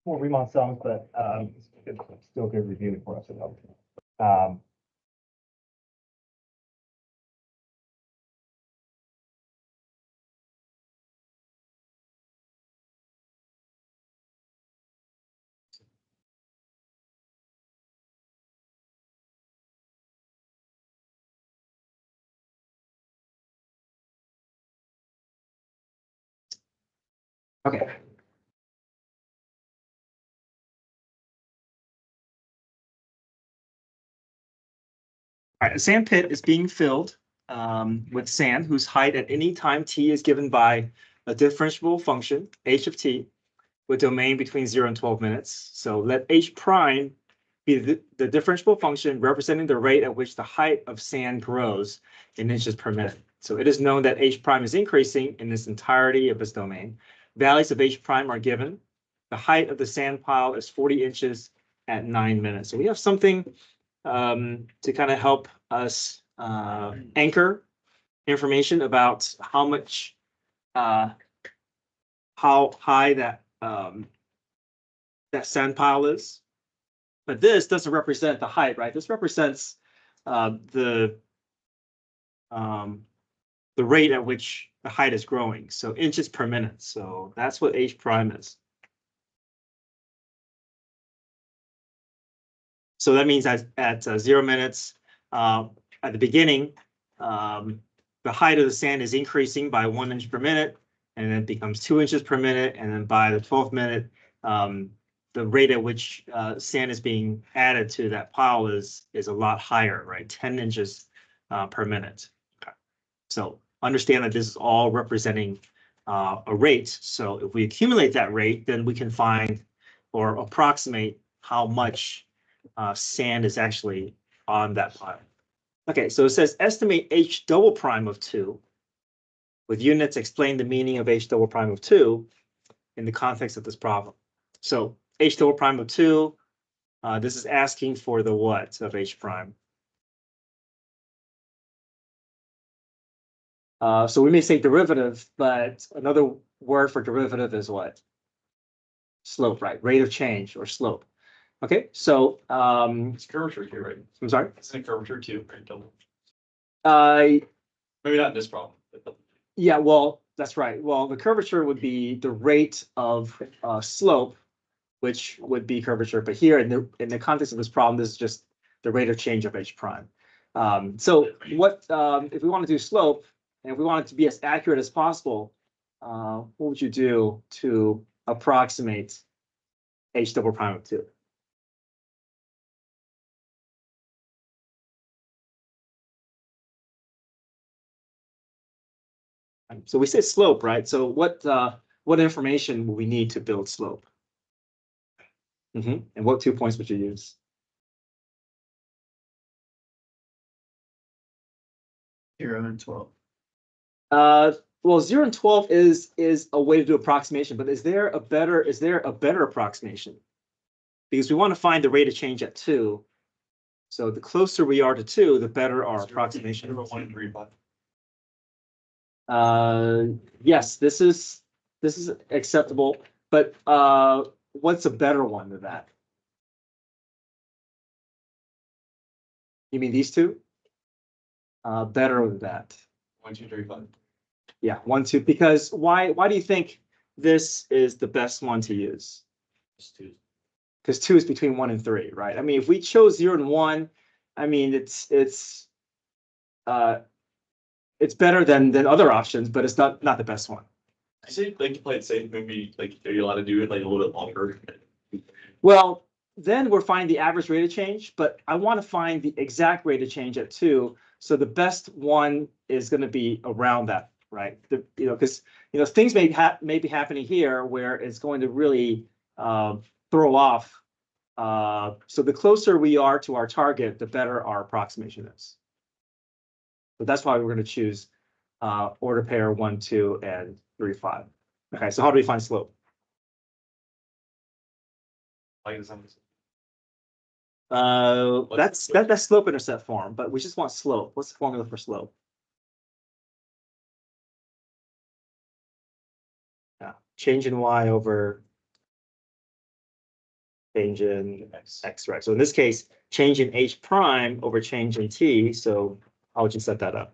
More Riemann sums, but it's still good reviewing for us. Um, okay. All right, a sand pit is being filled with sand whose height at any time t is given by a differentiable function, h of t, with domain between 0 and 12 minutes. So let h prime be the differentiable function representing the rate at which the height of sand grows in inches per minute. So it is known that h prime is increasing in its entirety of its domain. Values of h prime are given. The height of the sand pile is 40 inches at 9 minutes. So we have something to kind of help us anchor information about how much, how high that that sand pile is. But this doesn't represent the height, right? This represents the rate at which the height is growing. So inches per minute. So that's what h prime is. So that means at 0 minutes, at the beginning, the height of the sand is increasing by 1 inch per minute, and then it becomes 2 inches per minute. And then by the 12th minute, the rate at which sand is being added to that pile is a lot higher, right? 10 inches per minute. Okay. So understand that this is all representing a rate. So if we accumulate that rate, then we can find or approximate how much sand is actually on that pile. Okay, so it says estimate h double prime of 2 with units explain the meaning of h double prime of 2 in the context of this problem. So h double prime of 2, this is asking for the what of h prime. So we may say derivative, but another word for derivative is what? Slope, right? Rate of change or slope. Okay, so it's curvature too, right? I'm sorry? It's a curvature too, right? Double. Maybe not in this problem. Yeah, well, that's right. Well, the curvature would be the rate of slope, which would be curvature. But here in the context of this problem, this is just the rate of change of h prime. So what if we want to do slope, and if we want it to be as accurate as possible, what would you do to approximate h double prime of 2? So we say slope, right? So what information will we need to build slope? And what 2 points would you use? Zero and 12. Well, 0 and 12 is a way to do approximation, but is there a better approximation? Because we want to find the rate of change at 2. So the closer we are to 2, the better our approximation. 1 and 3, 5. Yes, this is acceptable, but what's a better one than that? You mean these two? Better than that. 1, 2, 3, 5. Yeah, 1, 2. Because why do you think this is the best one to use? Because 2 is between 1 and 3, right? I mean, if we chose 0 and 1, I mean it's better than other options, but it's not the best one. I say like to play it safe. Maybe like are you allowed to do it like a little bit longer? Well, then we're finding the average rate of change, but I want to find the exact rate of change at 2. So the best one is going to be around that, right? Because things may be happening here where it's going to really throw off. So the closer we are to our target, the better our approximation is. So that's why we're going to choose order pair 1, 2, and 3, 5. Okay, so how do we find slope? That's slope intercept form, but we just want slope. What's the formula for slope? Yeah, change in y over change in x, right? So in this case, change in h prime over change in t. So how would you set that up?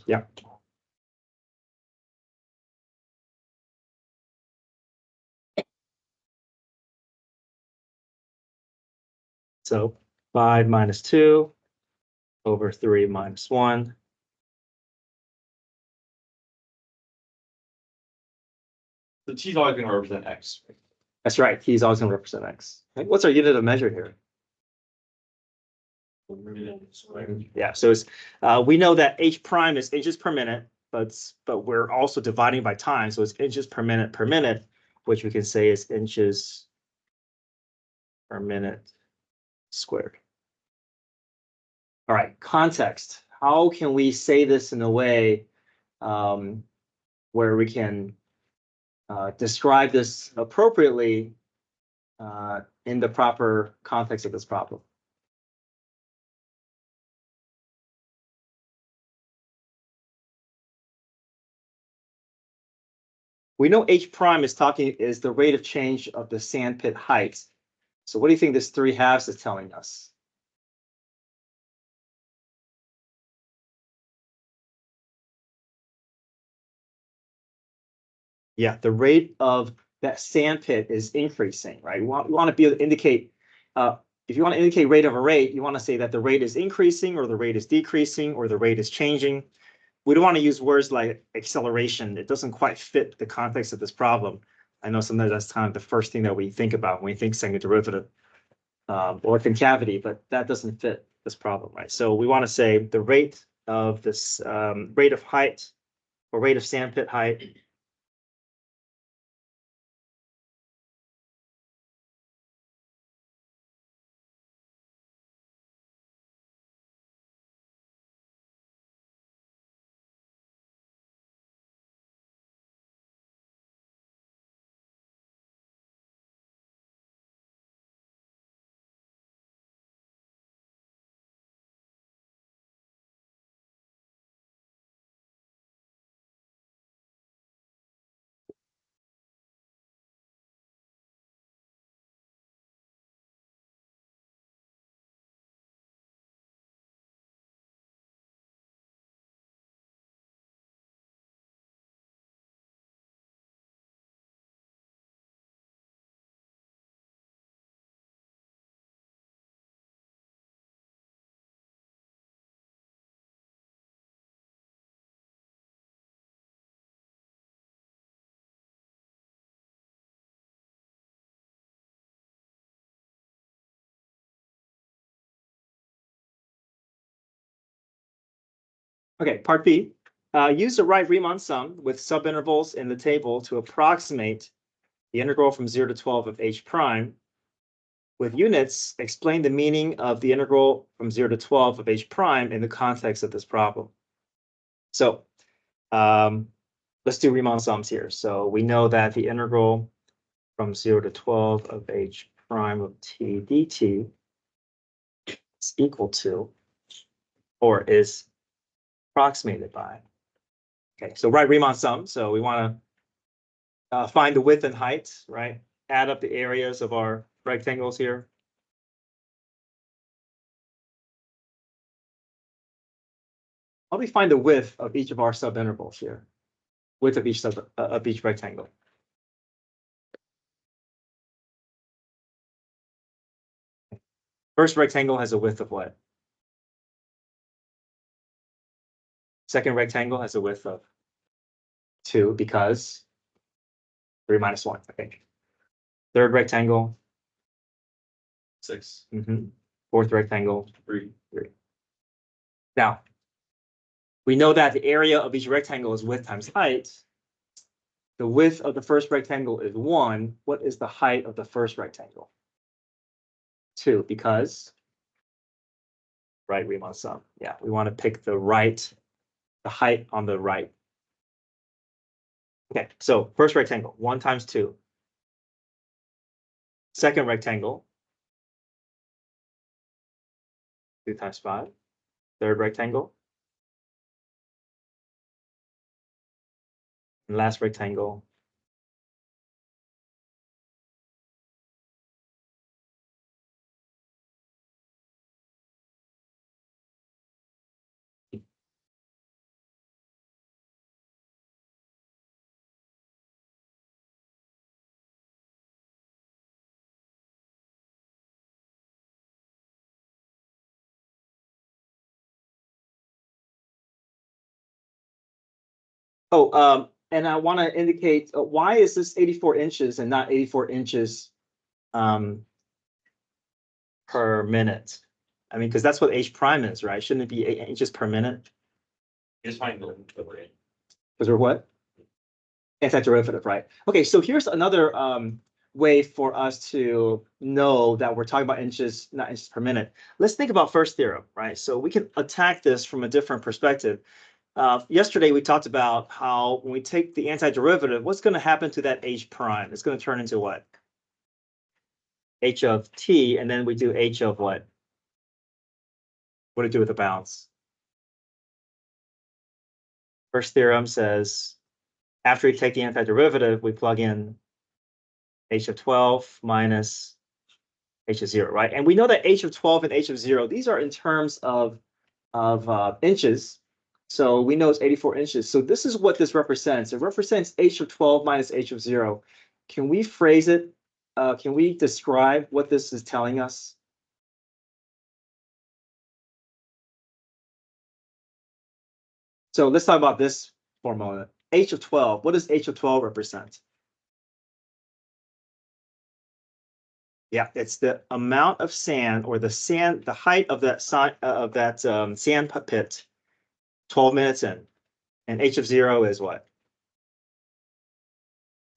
Yeah. So 5 minus 2 over 3 minus 1. The t's always gonna represent x. That's right. He's always going to represent x. Okay, what's our unit of measure here? Yeah, so it's we know that h prime is inches per minute, but we're also dividing by time, so it's inches per minute, which we can say is inches per minute squared. All right, context. How can we say this in a way where we can describe this appropriately in the proper context of this problem? We know h prime is the rate of change of the sandpit height. So what do you think this 3/2 is telling us? Yeah, the rate of that sandpit is increasing, right? We want to be able to indicate, if you want to indicate rate of a rate, you want to say that the rate is increasing or the rate is decreasing or the rate is changing. We don't want to use words like acceleration. It doesn't quite fit the context of this problem. I know sometimes that's kind of the first thing that we think about when we think second derivative or concavity, but that doesn't fit this problem, right? So we want to say the rate of this rate of height or rate of sandpit height Okay, part B. Use the right Riemann sum with subintervals in the table to approximate the integral from 0 to 12 of h prime. With units, explain the meaning of the integral from 0 to 12 of h prime in the context of this problem. So let's do Riemann sums here. So we know that the integral from 0 to 12 of h prime of t dt is equal to, or is approximated by. Okay, so write Riemann sum. So we want to find the width and height, right? Add up the areas of our rectangles here. How do we find the width of each of our subintervals here? Width of each rectangle. First rectangle has a width of what? Second rectangle has a width of 2 because 3 minus 1. Okay. Third rectangle. 6. Fourth rectangle. 3. Now, we know that the area of each rectangle is width times height. The width of the first rectangle is 1. What is the height of the first rectangle? 2, because right Riemann sum. Yeah, we want to pick the height on the right. Okay, so first rectangle, 1 times 2. Second rectangle, 2 times 5. third rectangle. And last rectangle. Oh, and I want to indicate why is this 84 inches and not 84 inches per minute? I mean, because that's what h prime is, right? Shouldn't it be 8 inches per minute? Just find the way. Because we're what? Antiderivative, right? Okay, so here's another way for us to know that we're talking about inches, not inches per minute. Let's think about first theorem, right? So we can attack this from a different perspective. Yesterday, we talked about how when we take the antiderivative, what's going to happen to that h prime? It's going to turn into what? H of t, and then we do h of what? What do we do with the bounds? First theorem says, after we take the antiderivative, we plug in h of 12 minus h of 0, right? And we know that h of 12 and h of 0, these are in terms of inches. So we know it's 84 inches. So this is what this represents. It represents h of 12 minus h of 0. Can we phrase it? Can we describe what this is telling us? So let's talk about this for a moment. H of 12, what does h of 12 represent? Yeah, it's the amount of sand or the height of that sand pit 12 minutes in. And h of 0 is what?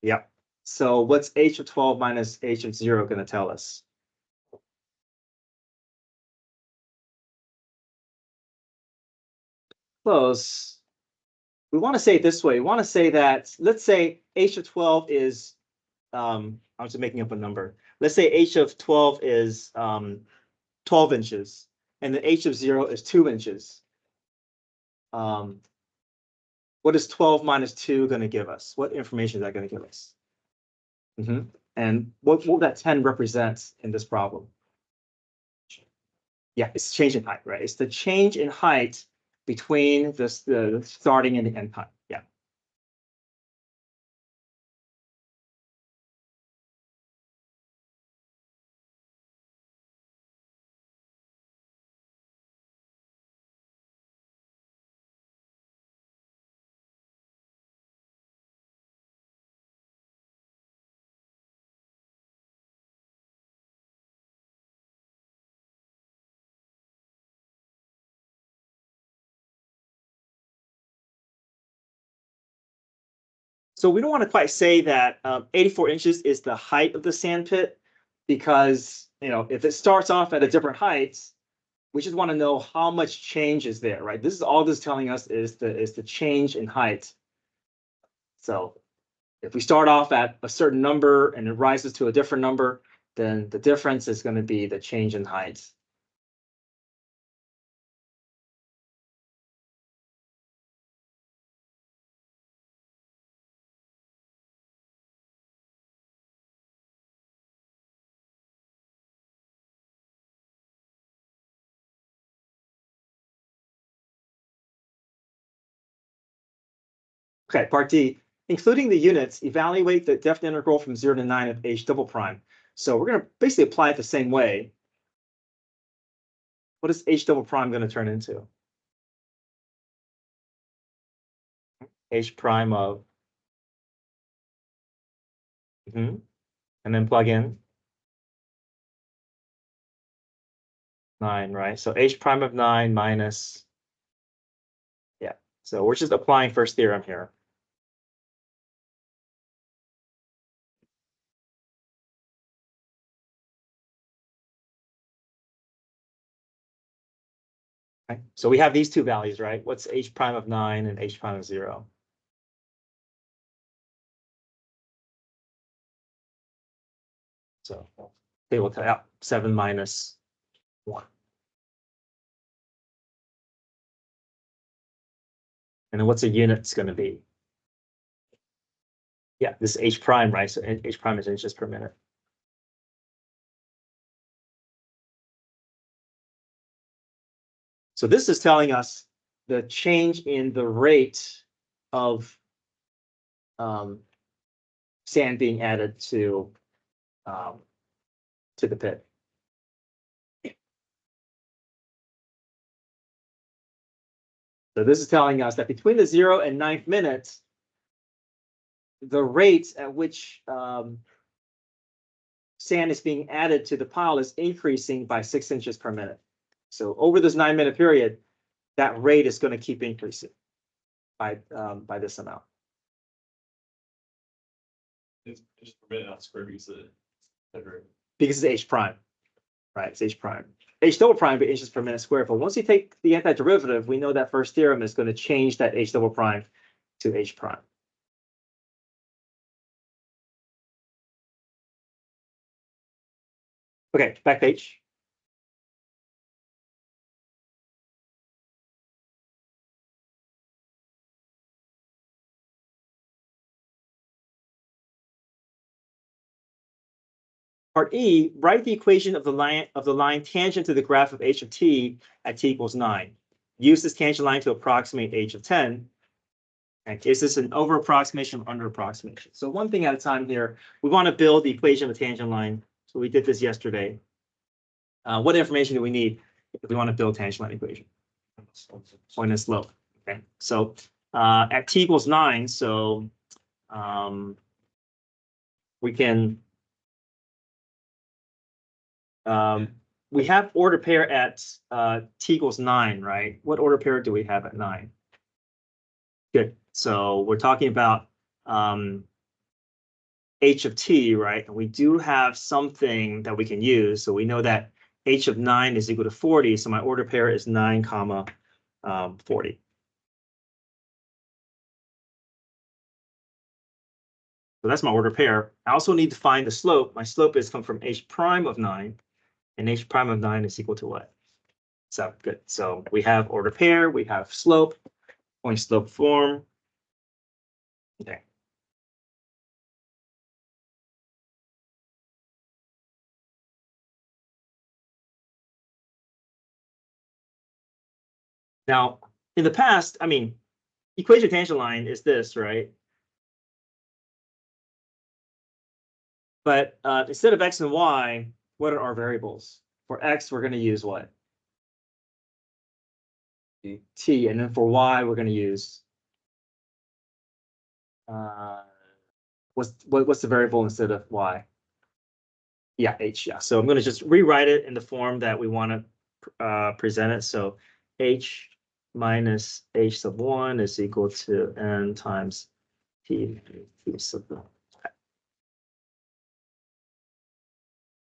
Yep. So what's h of 12 minus h of 0 going to tell us? Close. We want to say it this way. We want to say that, let's say h of 12 is, I'm just making up a number. Let's say h of 12 is 12 inches, and then h of 0 is 2 inches. What is 12 minus 2 going to give us? What information is that going to give us? And what will that 10 represent in this problem? Yeah, it's change in height, right? It's the change in height between the starting and the end time. Yeah. So we don't want to quite say that 84 inches is the height of the sand pit, because if it starts off at a different height, we just want to know how much change is there, right? This is all this is telling us is the change in height. So if we start off at a certain number and it rises to a different number, then the difference is going to be the change in height. Okay, part D, including the units, evaluate the definite integral from 0 to 9 of h double prime. So we're going to basically apply it the same way. What is h double prime going to turn into? H prime of, and then plug in 9, right? So h prime of 9 minus, yeah. So we're just applying first theorem here. Okay. So we have these two values, right? What's h prime of 9 and h prime of 0? So they will tell out 7 minus 1. And then what's the units going to be? Yeah, this is h prime, right? So h prime is inches per minute. So this is telling us the change in the rate of sand being added to the pit. So this is telling us that between the 0 and 9th minute, the rate at which sand is being added to the pile is increasing by 6 inches per minute. So over this 9-minute period, that rate is going to keep increasing by this amount. It's just per minute, not square because of the. Because it's h prime, right? It's h prime. H double prime be inches per minute squared. But once you take the antiderivative, we know that first theorem is going to change that h double prime to h prime. Okay, back page. Part E, write the equation of the line tangent to the graph of h of t at t equals 9. Use this tangent line to approximate h of 10. And is this an over approximation or under approximation? So one thing at a time here, we want to build the equation of a tangent line. So we did this yesterday. What information do we need if we want to build tangent line equation? Point and slope. Okay, so at t equals 9, so we can we have order pair at t equals 9, right? What order pair do we have at 9? Good. So we're talking about h of t, right? And we do have something that we can use. So we know that h of 9 is equal to 40. So my order pair is 9, 40. So that's my order pair. I also need to find the slope. My slope is come from h prime of 9. And h prime of 9 is equal to what? So good. So we have order pair, we have slope, point slope form. Okay. Now, in the past, I mean, equation tangent line is this, right? But instead of x and y, what are our variables? For x, we're going to use what? T. And then for y, we're going to use what's the variable instead of y? Yeah, h. Yeah. So I'm going to just rewrite it in the form that we want to present it. So h minus h sub 1 is equal to n times t sub 1.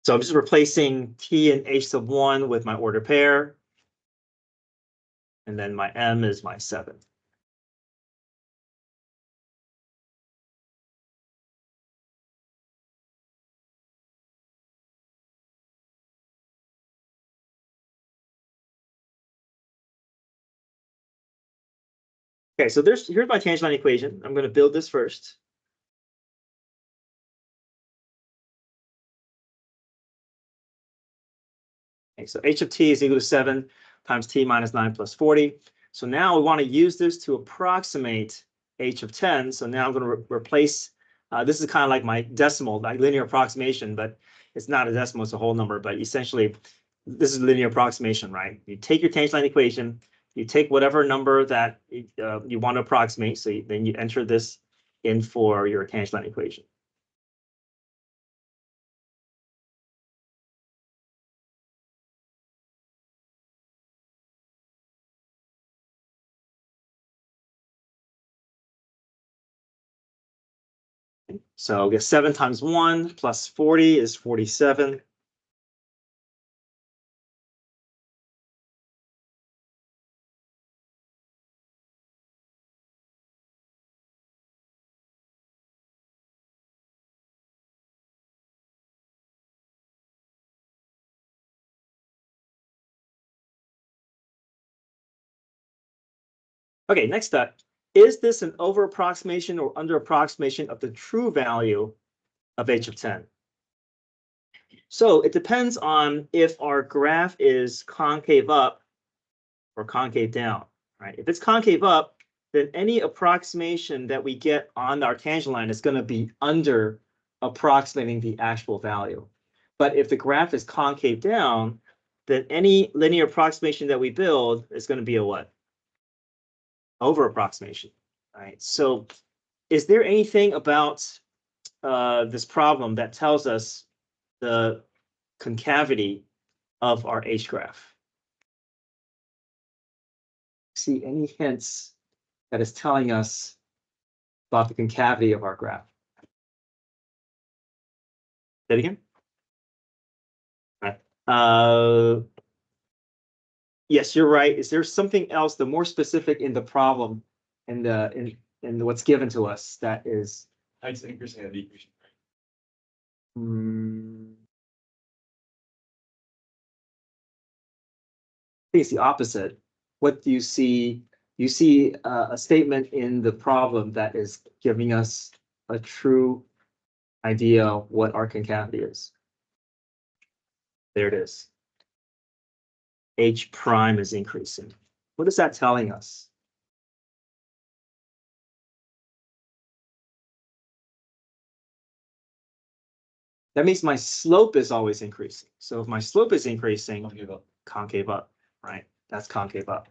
So I'm just replacing t and h sub 1 with my order pair. And then my m is my 7. Okay, so here's my tangent line equation. I'm going to build this first. Okay, so h of t is equal to 7 times t minus 9 plus 40. So now we want to use this to approximate h of 10. So now I'm going to replace, this is kind of like my decimal, like linear approximation, but it's not a decimal, it's a whole number. But essentially, this is linear approximation, right? You take your tangent line equation, you take whatever number that you want to approximate, so then you enter this in for your tangent line equation. So I guess 7 times 1 plus 40 is 47. Okay, next up, is this an over approximation or under approximation of the true value of h of 10? So it depends on if our graph is concave up or concave down, right? If it's concave up, then any approximation that we get on our tangent line is going to be under approximating the actual value. But if the graph is concave down, then any linear approximation that we build is going to be a what? Over approximation, right? So is there anything about this problem that tells us the concavity of our H graph? See any hints that is telling us about the concavity of our graph? Say it again. All right. Yes, you're right. Is there something else, the more specific in the problem and in what's given to us that is? Heights increasing and decreasing. I think it's the opposite. What do you see? You see a statement in the problem that is giving us a true idea of what our concavity is. There it is. H prime is increasing. What is that telling us? That means my slope is always increasing. So if my slope is increasing, concave up, right? That's concave up.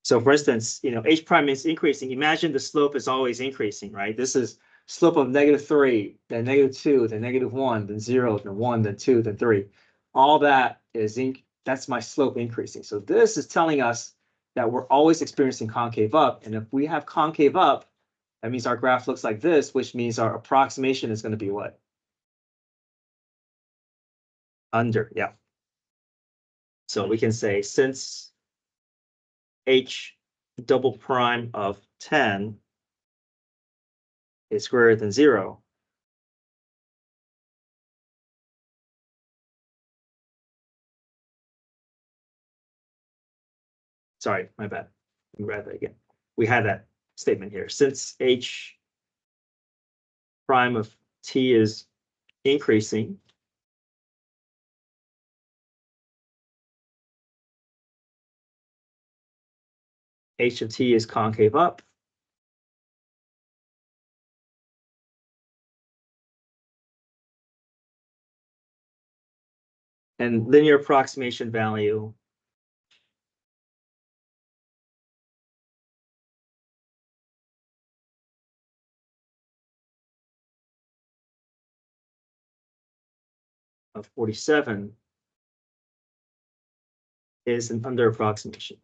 So for instance, H prime is increasing. Imagine the slope is always increasing, right? This is slope of -3, then -2, then -1, then 0, then 1, then 2, then 3. All that is that's my slope increasing. So this is telling us that we're always experiencing concave up. And if we have concave up, that means our graph looks like this, which means our approximation is going to be what? Under, yeah. So we can say since H double prime of 10 is greater than 0, sorry, my bad. Let me read that again. We had that statement here. Since H prime of t is increasing, H of t is concave up. And linear approximation value of 47 is an under approximation.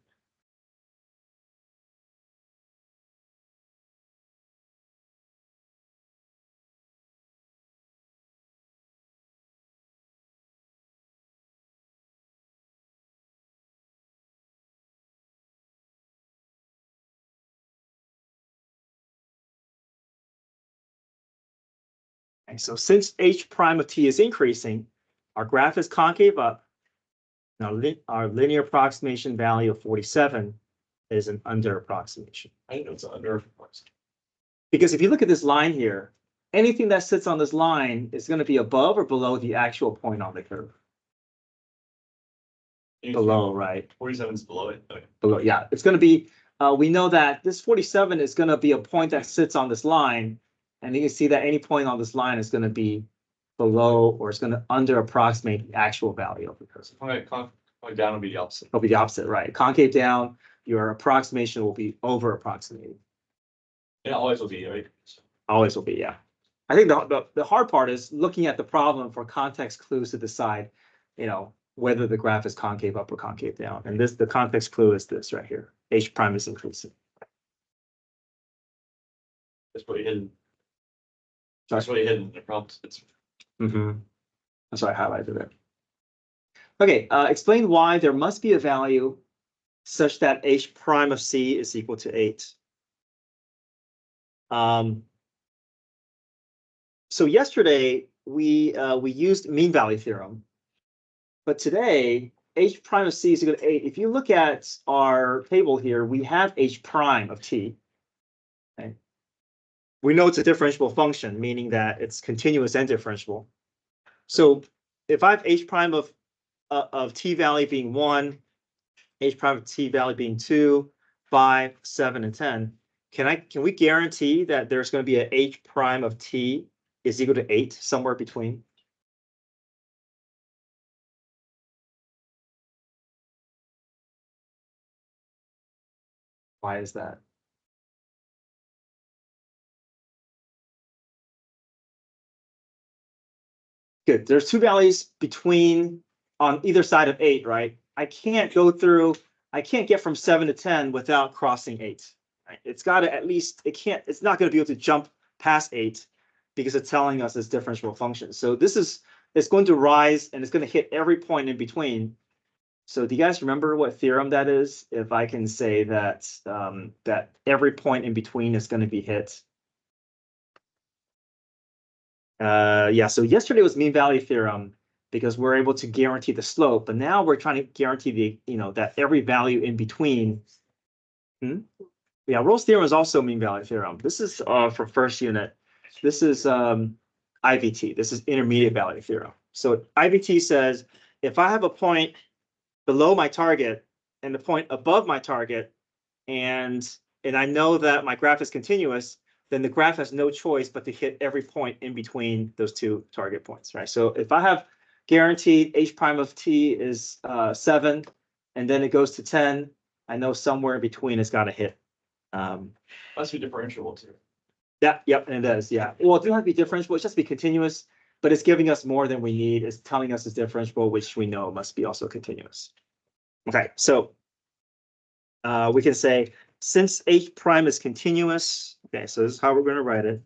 Okay, so since H prime of t is increasing, our graph is concave up. Now our linear approximation value of 47 is an under approximation. I didn't know it's under approximation. Because if you look at this line here, anything that sits on this line is going to be above or below the actual point on the curve. Below, right? 47 is below it. Okay. Below, yeah. It's going to be, we know that this 47 is going to be a point that sits on this line. And you can see that any point on this line is going to be below or it's going to under approximate the actual value of the curve. Point down will be the opposite. It'll be the opposite, right? Concave down, your approximation will be over approximating. It always will be, right? Always will be, yeah. I think the hard part is looking at the problem for context clues to decide, whether the graph is concave up or concave down. And the context clue is this right here. H prime is increasing. That's what you hidden. That's what you hidden in the prompt. That's why I highlighted it. Okay, explain why there must be a value such that H prime of C is equal to 8. So yesterday we used mean value theorem, but today h prime of c is equal to 8. If you look at our table here, we have h prime of t. Okay. We know it's a differentiable function, meaning that it's continuous and differentiable. So if I have h prime of t value being 1, h prime of t value being 2, 5, 7, and 10, can we guarantee that there's going to be a h prime of t is equal to 8 somewhere between? Why is that? Good. There's two values between on either side of 8, right? I can't get from 7 to 10 without crossing 8. Right? It's got to at least, it's not going to be able to jump past 8 because it's telling us it's differentiable function. So it's going to rise and it's going to hit every point in between. So do you guys remember what theorem that is? If I can say that that every point in between is going to be hit. Yeah, so yesterday was mean value theorem because we're able to guarantee the slope, but now we're trying to guarantee that every value in between. Yeah, Rolle's theorem is also mean value theorem. This is for first unit. This is IVT. This is intermediate value theorem. So IVT says if I have a point below my target and the point above my target, and I know that my graph is continuous, then the graph has no choice but to hit every point in between those two target points, right? So if I have guaranteed h prime of t is 7, and then it goes to 10, I know somewhere in between it's got to hit. Must be differentiable too. Yeah, yep, and it is, yeah. Well, it doesn't have to be differentiable, it's just be continuous, but it's giving us more than we need. It's telling us it's differentiable, which we know must be also continuous. Okay, so we can say since h prime is continuous, okay, so this is how we're going to write it.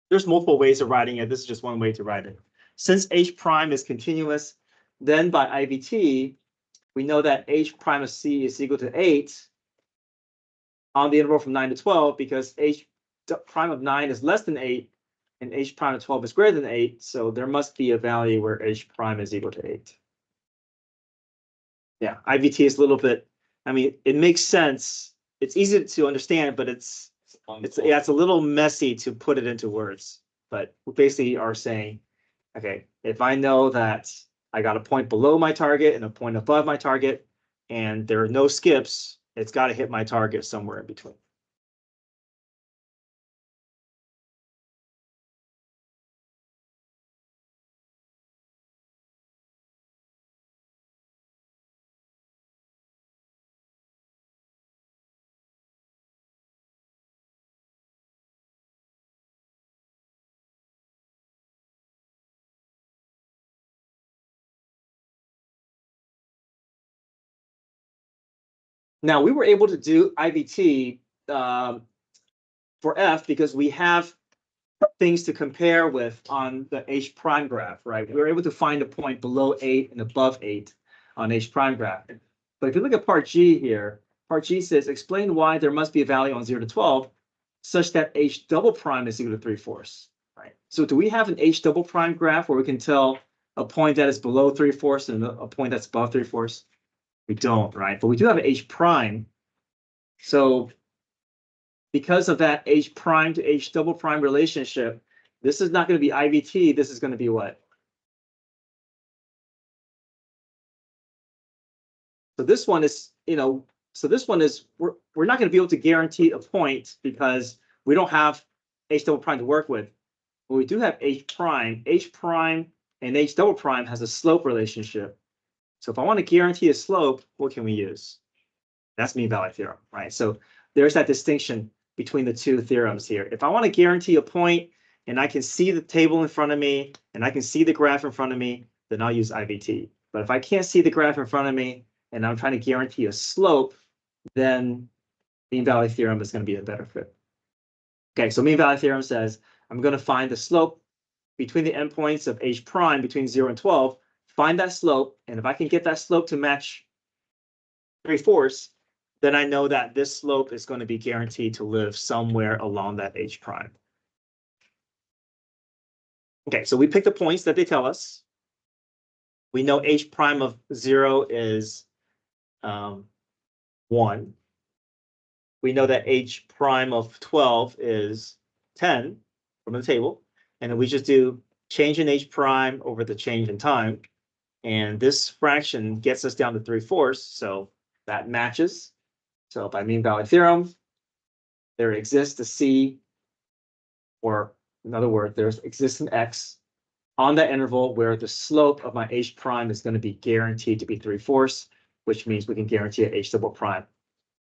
There's multiple ways of writing it. This is just one way to write it. Since h prime is continuous, then by IVT, we know that h prime of c is equal to 8 on the interval from 9 to 12 because h prime of 9 is less than 8 and h prime of 12 is greater than 8. So there must be a value where h prime is equal to 8. Yeah, IVT is a little bit, I mean, it makes sense. It's easy to understand, but it's a little messy to put it into words. But we basically are saying, okay, if I know that I got a point below my target and a point above my target, and there are no skips, it's got to hit my target somewhere in between. Now, we were able to do IVT for F because we have things to compare with on the H prime graph, right? We were able to find a point below 8 and above 8 on H prime graph. But if you look at part G here, part G says, explain why there must be a value on 0 to 12 such that H double prime is equal to 3/4, right? So do we have an H double prime graph where we can tell a point that is below 3/4 and a point that's above 3/4? We don't, right? But we do have an H prime. So because of that H prime to H double prime relationship, this is not going to be IVT. This is going to be what? So this one is, we're not going to be able to guarantee a point because we don't have H double prime to work with. But we do have H prime and H double prime has a slope relationship. So if I want to guarantee a slope, what can we use? That's mean value theorem, right? So there's that distinction between the two theorems here. If I want to guarantee a point and I can see the table in front of me and I can see the graph in front of me, then I'll use IVT. But if I can't see the graph in front of me and I'm trying to guarantee a slope, then mean value theorem is going to be a better fit. Okay, so mean value theorem says I'm going to find the slope between the endpoints of H prime between 0 and 12, find that slope, and if I can get that slope to match 3/4, then I know that this slope is going to be guaranteed to live somewhere along that H prime. Okay, so we pick the points that they tell us. We know h prime of 0 is 1. We know that h prime of 12 is 10 from the table. And then we just do change in h prime over the change in time. And this fraction gets us down to 3/4. So that matches. So by mean value theorem, there exists a c, or in other words, there's exists an x on that interval where the slope of my h prime is going to be guaranteed to be 3/4, which means we can guarantee a h double prime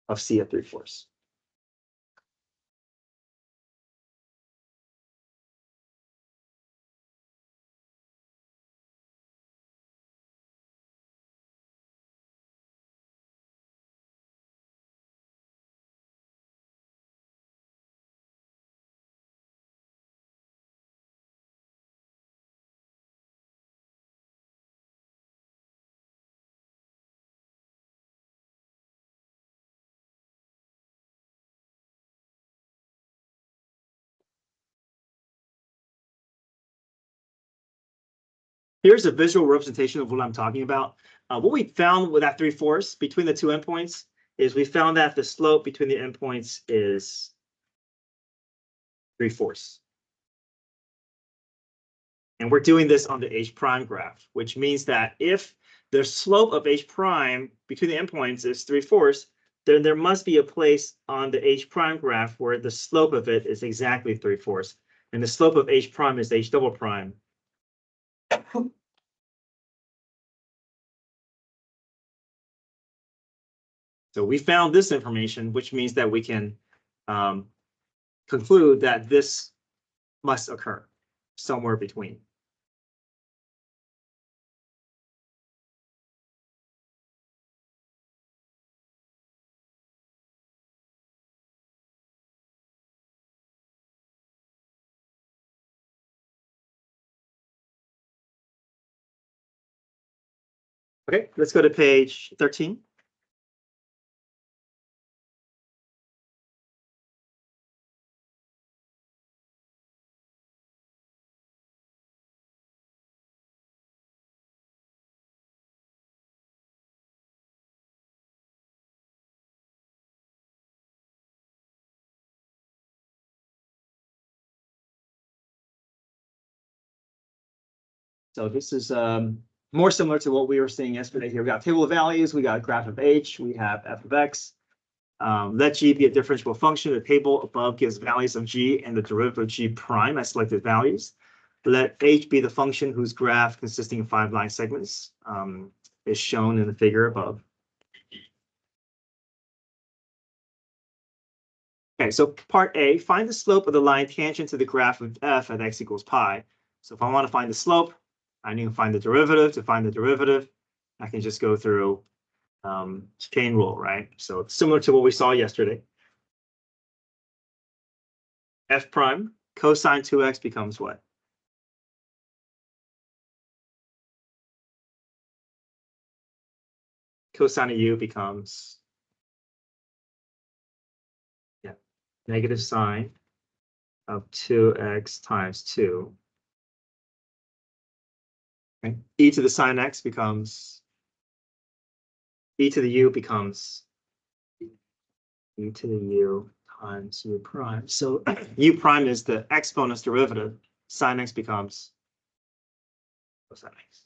of c at 3/4. Here's a visual representation of what I'm talking about. What we found with that 3/4 between the two endpoints is we found that the slope between the endpoints is 3/4. And we're doing this on the h prime graph, which means that if the slope of h prime between the endpoints is 3/4, then there must be a place on the h prime graph where the slope of it is exactly 3/4. And the slope of h prime is h double prime. So we found this information, which means that we can conclude that this must occur somewhere between. Okay, let's go to page 13. So this is more similar to what we were seeing yesterday here. We got table of values, we got a graph of h, we have f of x. Let g be a differentiable function. The table above gives values of g and the derivative of g prime as selected values. Let h be the function whose graph consisting of 5 line segments is shown in the figure above. Okay, so part A, find the slope of the line tangent to the graph of f at x equals pi. So if I want to find the slope, I need to find the derivative. To find the derivative, I can just go through chain rule, right? So it's similar to what we saw yesterday. F prime cosine 2x becomes what? Cosine of u becomes, yeah, negative sine of 2x times 2. Okay. E to the sine x becomes, e to the u becomes e to the u times u prime. So u prime is the exponent's derivative. Sine x becomes cosine x.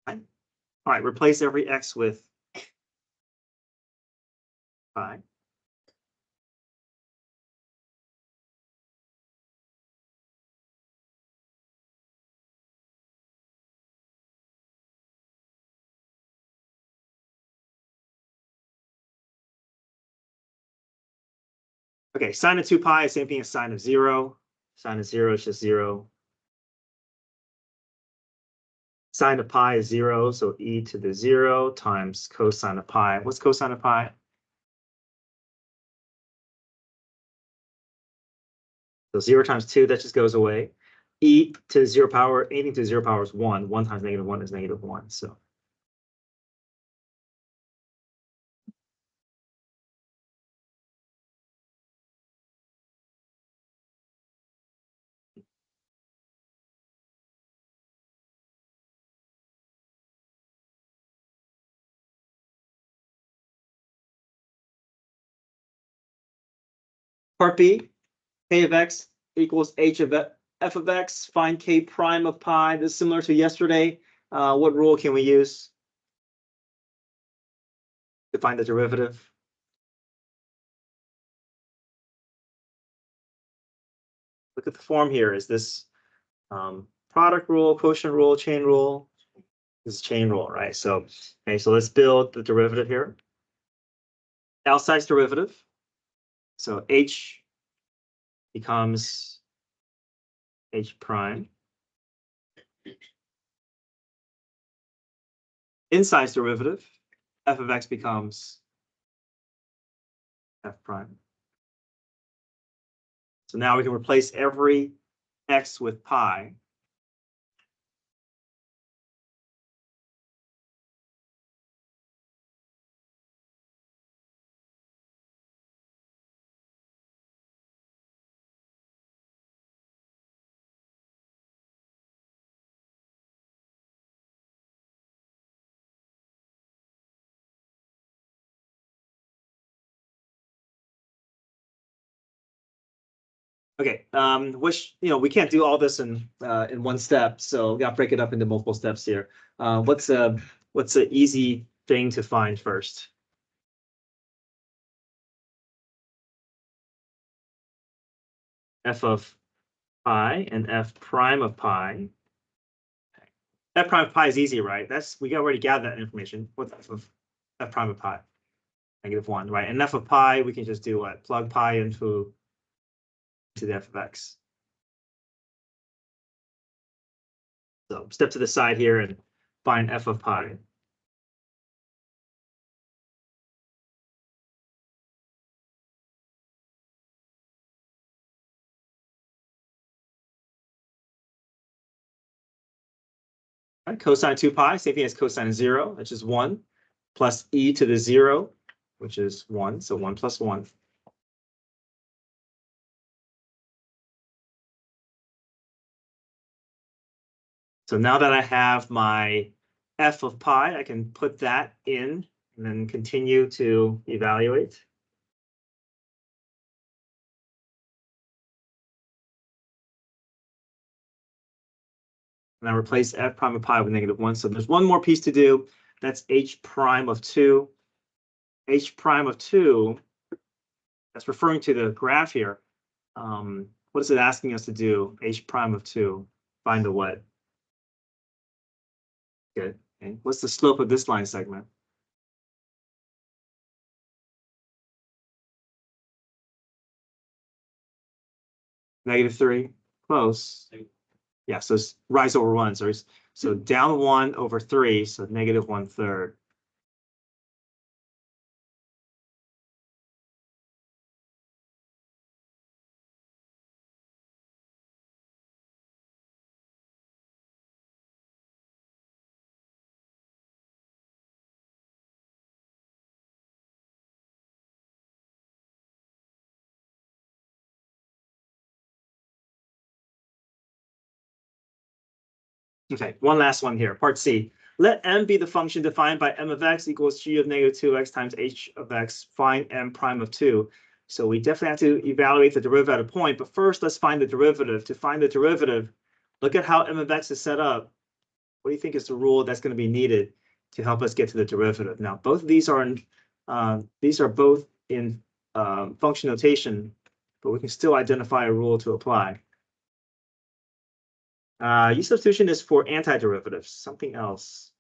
All right, replace every x with pi. Okay, sine of 2 pi is same thing as sine of 0. Sine of 0 is just 0. Sine of pi is 0, so e to the 0 times cosine of pi. What's cosine of pi? So 0 times 2, that just goes away. E to the 0 power, anything to the 0 power is 1. 1 times negative 1 is negative 1. So Part B, k of x equals h of f of x. Find k prime of pi. This is similar to yesterday. What rule can we use to find the derivative? Look at the form here. Is this product rule, quotient rule, chain rule? This is chain rule, right? So, okay, so let's build the derivative here. Outside's derivative. So h becomes h prime. Inside's derivative, f of x becomes f prime. So now we can replace every x with pi. Okay, which we can't do all this in one step, so we got to break it up into multiple steps here. What's an easy thing to find first? F of pi and f prime of pi. F prime of pi is easy, right? We already gathered that information. What's f of f prime of pi? -1, right? And f of pi, we can just do what? Plug pi into the f of x. So step to the side here and find f of pi. Right, cosine 2 pi, same thing as cosine 0, which is 1, plus e to the 0, which is 1, so 1 plus 1. So now that I have my f of pi, I can put that in and then continue to evaluate. And I replace f prime of pi with -1. So there's one more piece to do. That's h prime of 2. H prime of 2, that's referring to the graph here. What is it asking us to do? H prime of 2, find the what? Good. Okay. What's the slope of this line segment? -3. Close. Yeah, so it's rise over 1. So down 1 over 3, so -1/3. Okay, one last one here, part C. Let m be the function defined by m of x equals g of -2x times h of x. Find m prime of 2. So we definitely have to evaluate the derivative at a point, but first let's find the derivative. To find the derivative, look at how m of x is set up. What do you think is the rule that's going to be needed to help us get to the derivative? Now, both of these are both in function notation, but we can still identify a rule to apply. U substitution is for antiderivatives, something else.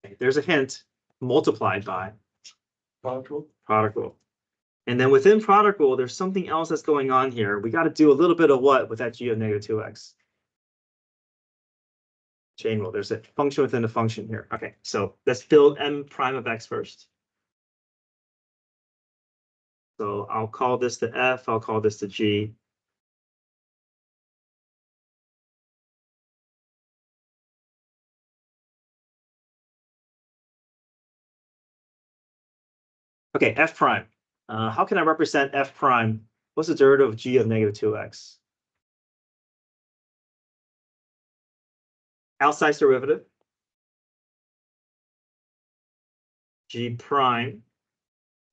Okay, there's a hint, multiplied by Product rule. product rule. And then within product rule, there's something else that's going on here. We got to do a little bit of what with that g of -2x? Chain rule. There's a function within a function here. Okay, so let's build m prime of x first. So I'll call this the f, I'll call this the g. Okay, f prime. How can I represent f prime? What's the derivative of g of -2x? Outside's derivative. g prime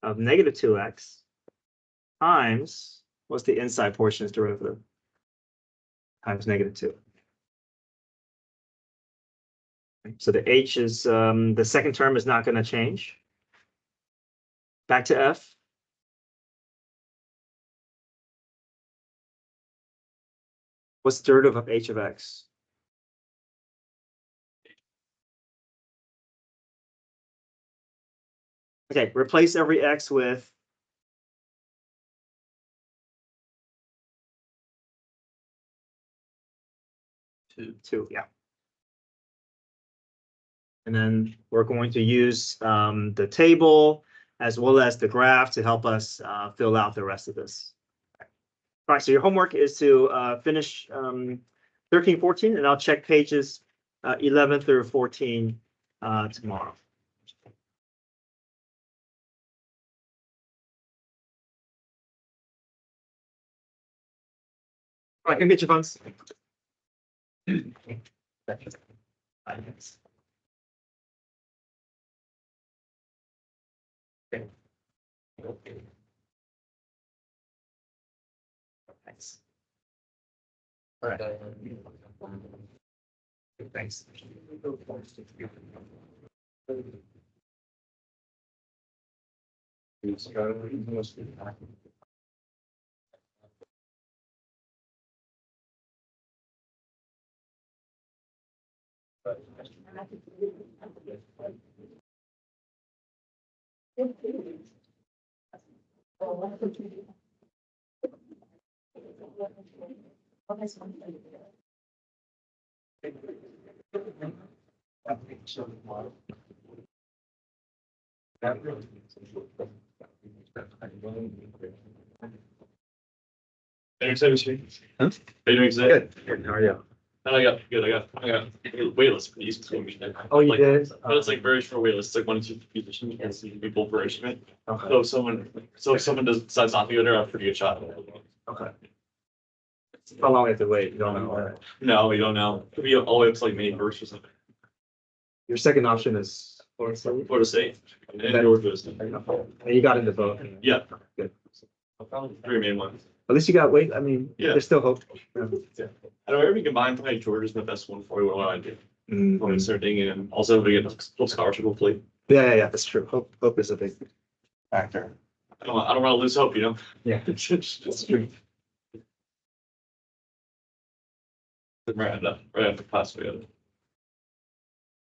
of negative 2x times, what's the inside portion's derivative? Times negative 2. So the h is, the second term is not going to change. Back to f. What's the derivative of h of x? Okay, replace every x with two, yeah. And then we're going to use the table as well as the graph to help us fill out the rest of this. All right, so your homework is to finish 13, 14, and I'll check pages 11 through 14 tomorrow. All right, can get your phones. Thanks. All right. Thanks. Are you excited to see? Huh? Are you doing today? Good. How are you? And I got waitlist for these between me. Oh, you Like, did? But it's like very short waitlist. It's like 1 to 2 positions. You can't see people per instrument. Okay. So if someone decides not to go there, I have a pretty good shot. Okay. How long have to wait? You don't know. No, we don't know. Could be all the way up to like May 1st or something. Your second option is Florida State? Florida State. And then- Northwest. And you got into both. Yeah. Good. 3 main ones. At least you got weight. I mean, Yeah. there's still hope. I don't know, every combined play, Georgia's the best one for you. What I do. Mm. When I start digging in. Also, we get a scholarship hopefully. Yeah, that's true. Hope is a big factor. I don't want to lose hope, you know? Yeah, It's true. right after class, we had